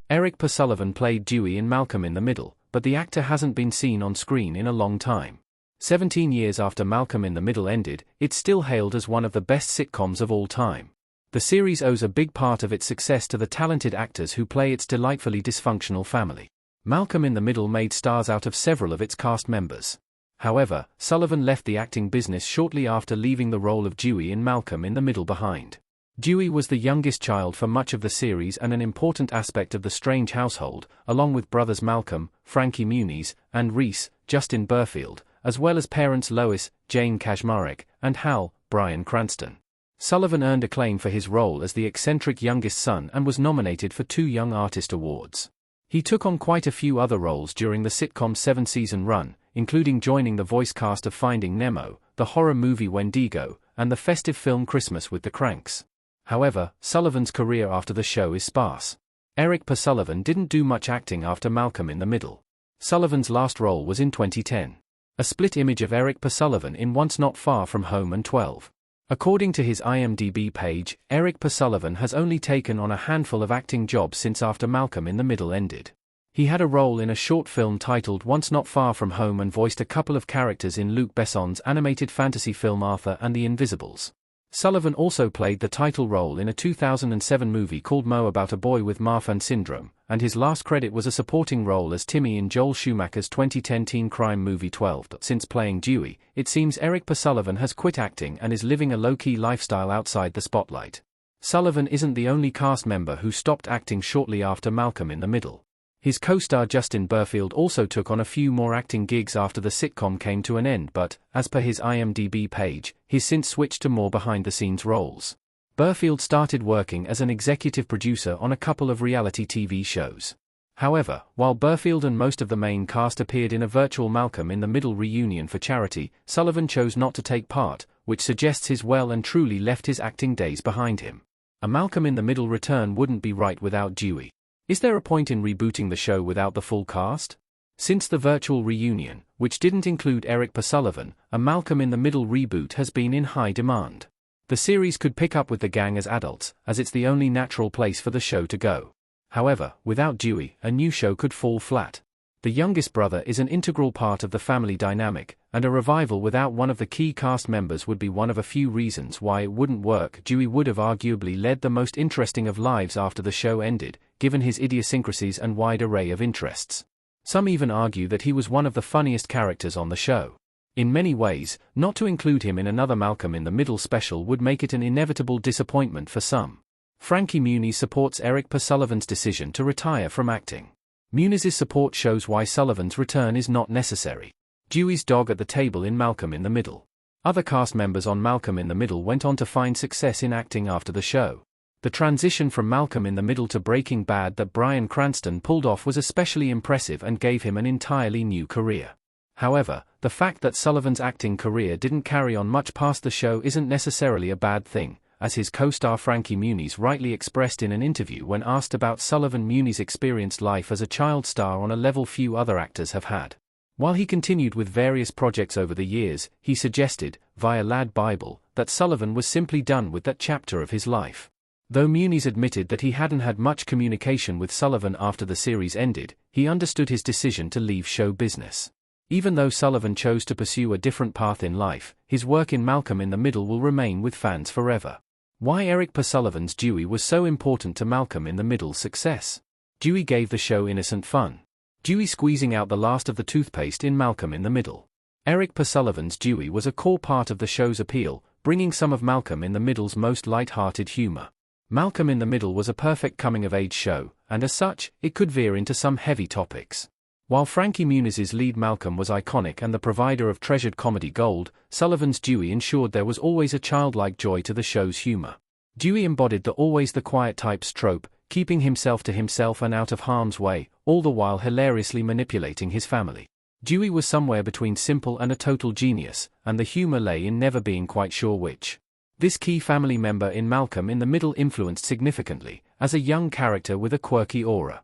Eric Sullivan played Dewey in Malcolm in the Middle, but the actor hasn't been seen on screen in a long time. 17 years after Malcolm in the Middle ended, it's still hailed as one of the best sitcoms of all time. The series owes a big part of its success to the talented actors who play its delightfully dysfunctional family. Malcolm in the Middle made stars out of several of its cast members. However, Sullivan left the acting business shortly after leaving the role of Dewey in Malcolm in the Middle behind. Dewey was the youngest child for much of the series and an important aspect of the Strange household, along with brothers Malcolm, Frankie Muniz, and Reese, Justin Burfield, as well as parents Lois, Jane Kaczmarek, and Hal, Bryan Cranston. Sullivan earned acclaim for his role as the eccentric youngest son and was nominated for 2 Young Artist Awards. He took on quite a few other roles during the sitcom's 7-season run, including joining the voice cast of Finding Nemo, the horror movie Wendigo, and the festive film Christmas with the Cranks. However, Sullivan's career after the show is sparse. Eric Sullivan didn't do much acting after Malcolm in the Middle. Sullivan's last role was in 2010. A split image of Eric Sullivan in Once Not Far From Home and 12. According to his IMDb page, Eric Sullivan has only taken on a handful of acting jobs since after Malcolm in the Middle ended. He had a role in a short film titled Once Not Far From Home and voiced a couple of characters in Luc Besson's animated fantasy film Arthur and the Invisibles. Sullivan also played the title role in a 2007 movie called Mo about a boy with Marfan syndrome, and his last credit was a supporting role as Timmy in Joel Schumacher's 2010 teen crime movie 12. Since playing Dewey, it seems Eric Sullivan has quit acting and is living a low-key lifestyle outside the spotlight. Sullivan isn't the only cast member who stopped acting shortly after Malcolm in the Middle. His co-star Justin Burfield also took on a few more acting gigs after the sitcom came to an end but, as per his IMDb page, he's since switched to more behind-the-scenes roles. Burfield started working as an executive producer on a couple of reality TV shows. However, while Burfield and most of the main cast appeared in a virtual Malcolm in the Middle reunion for charity, Sullivan chose not to take part, which suggests he's well and truly left his acting days behind him. A Malcolm in the Middle return wouldn't be right without Dewey. Is there a point in rebooting the show without the full cast? Since the virtual reunion, which didn't include Eric Sullivan, a Malcolm in the Middle reboot has been in high demand. The series could pick up with the gang as adults, as it's the only natural place for the show to go. However, without Dewey, a new show could fall flat. The youngest brother is an integral part of the family dynamic, and a revival without one of the key cast members would be one of a few reasons why it wouldn't work. Dewey would have arguably led the most interesting of lives after the show ended, given his idiosyncrasies and wide array of interests. Some even argue that he was one of the funniest characters on the show. In many ways, not to include him in another Malcolm in the Middle special would make it an inevitable disappointment for some. Frankie Muniz supports Eric Sullivan's decision to retire from acting. Muniz's support shows why Sullivan's return is not necessary. Dewey's dog at the table in Malcolm in the Middle. Other cast members on Malcolm in the Middle went on to find success in acting after the show. The transition from Malcolm in the Middle to Breaking Bad that Bryan Cranston pulled off was especially impressive and gave him an entirely new career. However, the fact that Sullivan's acting career didn't carry on much past the show isn't necessarily a bad thing, as his co-star Frankie Muniz rightly expressed in an interview when asked about Sullivan. Muniz experienced life as a child star on a level few other actors have had. While he continued with various projects over the years, he suggested, via Lad Bible, that Sullivan was simply done with that chapter of his life. Though Muniz admitted that he hadn't had much communication with Sullivan after the series ended, he understood his decision to leave show business. Even though Sullivan chose to pursue a different path in life, his work in Malcolm in the Middle will remain with fans forever. Why Eric Sullivan's Dewey was so important to Malcolm in the Middle's success? Dewey gave the show innocent fun. Dewey squeezing out the last of the toothpaste in Malcolm in the Middle. Eric Sullivan's Dewey was a core part of the show's appeal, bringing some of Malcolm in the Middle's most light-hearted humor. Malcolm in the Middle was a perfect coming-of-age show, and as such, it could veer into some heavy topics. While Frankie Muniz's lead Malcolm was iconic and the provider of treasured comedy gold, Sullivan's Dewey ensured there was always a childlike joy to the show's humor. Dewey embodied the always the quiet type's trope, keeping himself to himself and out of harm's way, all the while hilariously manipulating his family. Dewey was somewhere between simple and a total genius, and the humor lay in never being quite sure which. This key family member in Malcolm in the Middle influenced significantly, as a young character with a quirky aura.